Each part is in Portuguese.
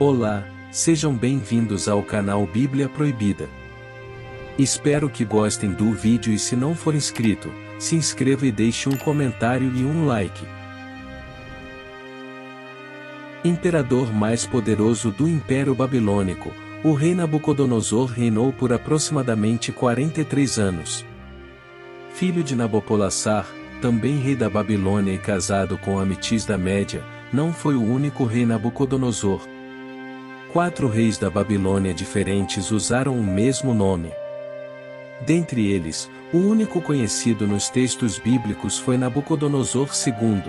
Olá, sejam bem-vindos ao canal Bíblia Proibida. Espero que gostem do vídeo e se não for inscrito, se inscreva e deixe um comentário e um like. Imperador mais poderoso do Império Babilônico, o rei Nabucodonosor reinou por aproximadamente 43 anos. Filho de Nabopolassar, também rei da Babilônia e casado com Amitis da Média, não foi o único rei Nabucodonosor. 4 reis da Babilônia diferentes usaram o mesmo nome. Dentre eles, o único conhecido nos textos bíblicos foi Nabucodonosor II.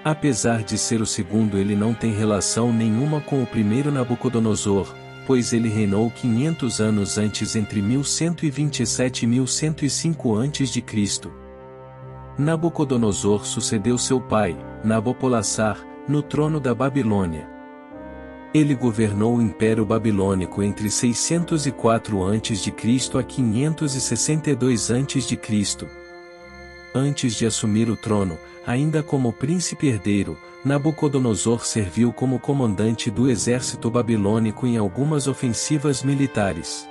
Apesar de ser o segundo, ele não tem relação nenhuma com o primeiro Nabucodonosor, pois ele reinou 500 anos antes, entre 1127 e 1105 a.C. Nabucodonosor sucedeu seu pai, Nabopolassar, no trono da Babilônia. Ele governou o Império Babilônico entre 604 a.C. a 562 a.C. Antes de assumir o trono, ainda como príncipe herdeiro, Nabucodonosor serviu como comandante do exército babilônico em algumas ofensivas militares.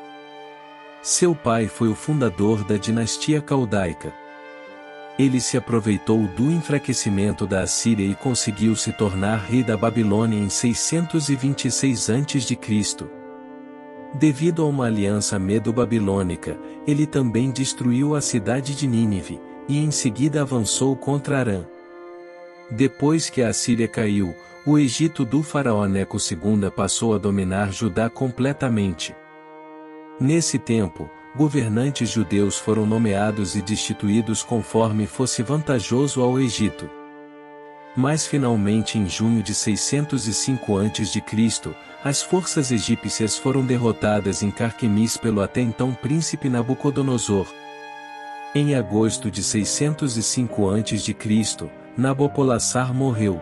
Seu pai foi o fundador da dinastia caldaica. Ele se aproveitou do enfraquecimento da Assíria e conseguiu se tornar rei da Babilônia em 626 a.C. Devido a uma aliança medo-babilônica, ele também destruiu a cidade de Nínive, e em seguida avançou contra Arã. Depois que a Assíria caiu, o Egito do faraó Neco II passou a dominar Judá completamente. Nesse tempo, governantes judeus foram nomeados e destituídos conforme fosse vantajoso ao Egito. Mas finalmente, em junho de 605 a.C., as forças egípcias foram derrotadas em Carquemis pelo até então príncipe Nabucodonosor. Em agosto de 605 a.C., Nabopolassar morreu.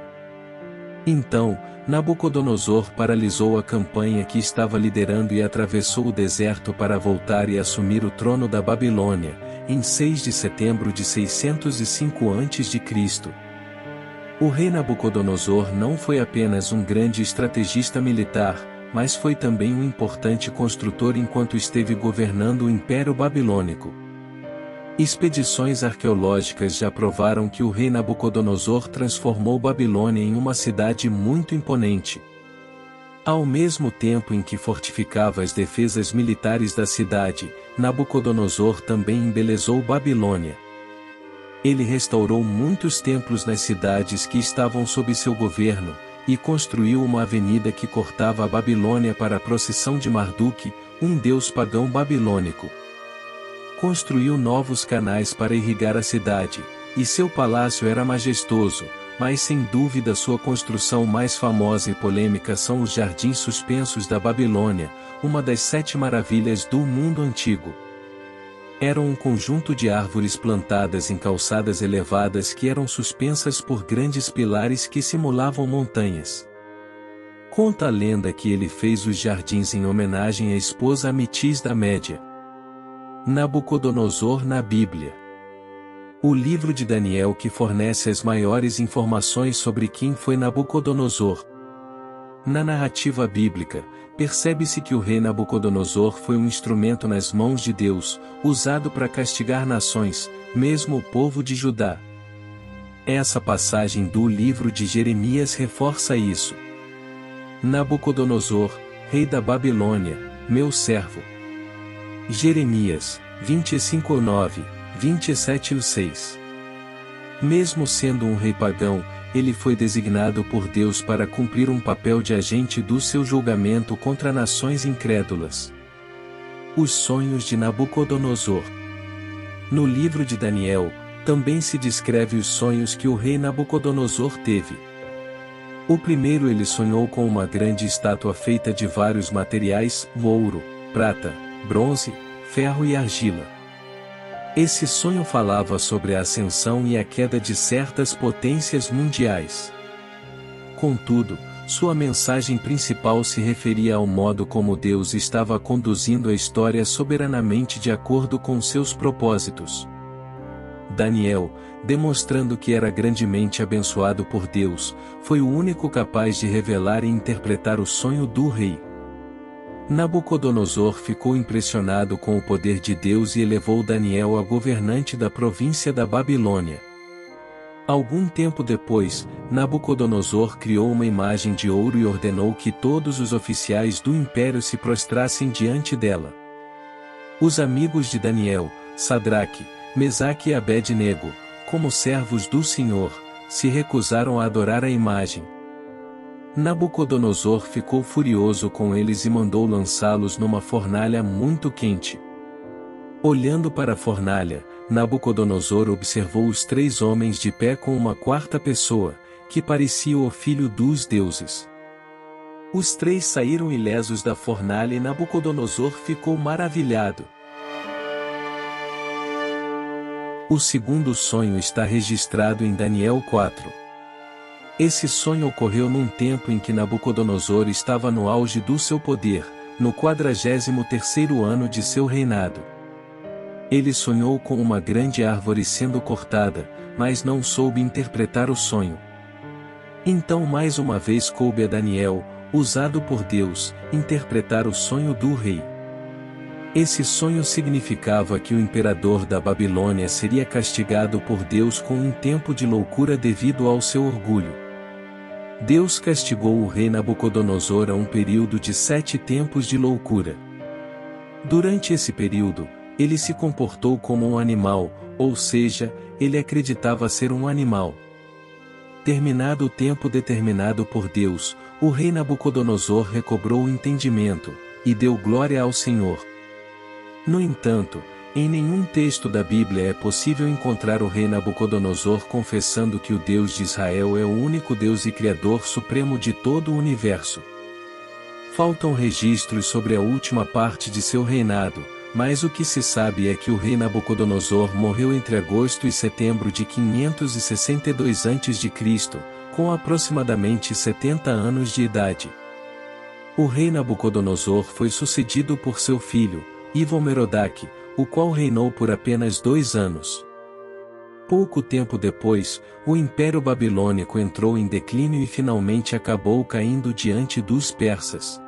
Então, Nabucodonosor paralisou a campanha que estava liderando e atravessou o deserto para voltar e assumir o trono da Babilônia, em 6 de setembro de 605 a.C. O rei Nabucodonosor não foi apenas um grande estrategista militar, mas foi também um importante construtor enquanto esteve governando o Império Babilônico. Expedições arqueológicas já provaram que o rei Nabucodonosor transformou Babilônia em uma cidade muito imponente. Ao mesmo tempo em que fortificava as defesas militares da cidade, Nabucodonosor também embelezou Babilônia. Ele restaurou muitos templos nas cidades que estavam sob seu governo, e construiu uma avenida que cortava a Babilônia para a procissão de Marduk, um deus pagão babilônico. Construiu novos canais para irrigar a cidade, e seu palácio era majestoso, mas sem dúvida sua construção mais famosa e polêmica são os Jardins Suspensos da Babilônia, uma das 7 maravilhas do mundo antigo. Eram um conjunto de árvores plantadas em calçadas elevadas que eram suspensas por grandes pilares que simulavam montanhas. Conta a lenda que ele fez os jardins em homenagem à esposa Amitis da Média. Nabucodonosor na Bíblia. O livro de Daniel que fornece as maiores informações sobre quem foi Nabucodonosor. Na narrativa bíblica, percebe-se que o rei Nabucodonosor foi um instrumento nas mãos de Deus, usado para castigar nações, mesmo o povo de Judá. Essa passagem do livro de Jeremias reforça isso. Nabucodonosor, rei da Babilônia, meu servo. Jeremias, 25:9, 27:6. Mesmo sendo um rei pagão, ele foi designado por Deus para cumprir um papel de agente do seu julgamento contra nações incrédulas. Os sonhos de Nabucodonosor. No livro de Daniel, também se descreve os sonhos que o rei Nabucodonosor teve. O primeiro, ele sonhou com uma grande estátua feita de vários materiais, ouro, prata, bronze, ferro e argila. Esse sonho falava sobre a ascensão e a queda de certas potências mundiais. Contudo, sua mensagem principal se referia ao modo como Deus estava conduzindo a história soberanamente de acordo com seus propósitos. Daniel, demonstrando que era grandemente abençoado por Deus, foi o único capaz de revelar e interpretar o sonho do rei. Nabucodonosor ficou impressionado com o poder de Deus e elevou Daniel a governante da província da Babilônia. Algum tempo depois, Nabucodonosor criou uma imagem de ouro e ordenou que todos os oficiais do império se prostrassem diante dela. Os amigos de Daniel, Sadraque, Mesaque e Abed-nego, como servos do Senhor, se recusaram a adorar a imagem. Nabucodonosor ficou furioso com eles e mandou lançá-los numa fornalha muito quente. Olhando para a fornalha, Nabucodonosor observou os 3 homens de pé com uma quarta pessoa, que parecia o filho dos deuses. Os 3 saíram ilesos da fornalha e Nabucodonosor ficou maravilhado. O segundo sonho está registrado em Daniel 4. Esse sonho ocorreu num tempo em que Nabucodonosor estava no auge do seu poder, no 43º ano de seu reinado. Ele sonhou com uma grande árvore sendo cortada, mas não soube interpretar o sonho. Então mais uma vez coube a Daniel, usado por Deus, interpretar o sonho do rei. Esse sonho significava que o imperador da Babilônia seria castigado por Deus com um tempo de loucura devido ao seu orgulho. Deus castigou o rei Nabucodonosor a um período de 7 tempos de loucura. Durante esse período, ele se comportou como um animal, ou seja, ele acreditava ser um animal. Terminado o tempo determinado por Deus, o rei Nabucodonosor recobrou o entendimento, e deu glória ao Senhor. No entanto, em nenhum texto da Bíblia é possível encontrar o rei Nabucodonosor confessando que o Deus de Israel é o único Deus e Criador supremo de todo o universo. Faltam registros sobre a última parte de seu reinado, mas o que se sabe é que o rei Nabucodonosor morreu entre agosto e setembro de 562 a.C., com aproximadamente 70 anos de idade. O rei Nabucodonosor foi sucedido por seu filho, Evil-Merodach, o qual reinou por apenas 2 anos. Pouco tempo depois, o Império Babilônico entrou em declínio e finalmente acabou caindo diante dos persas.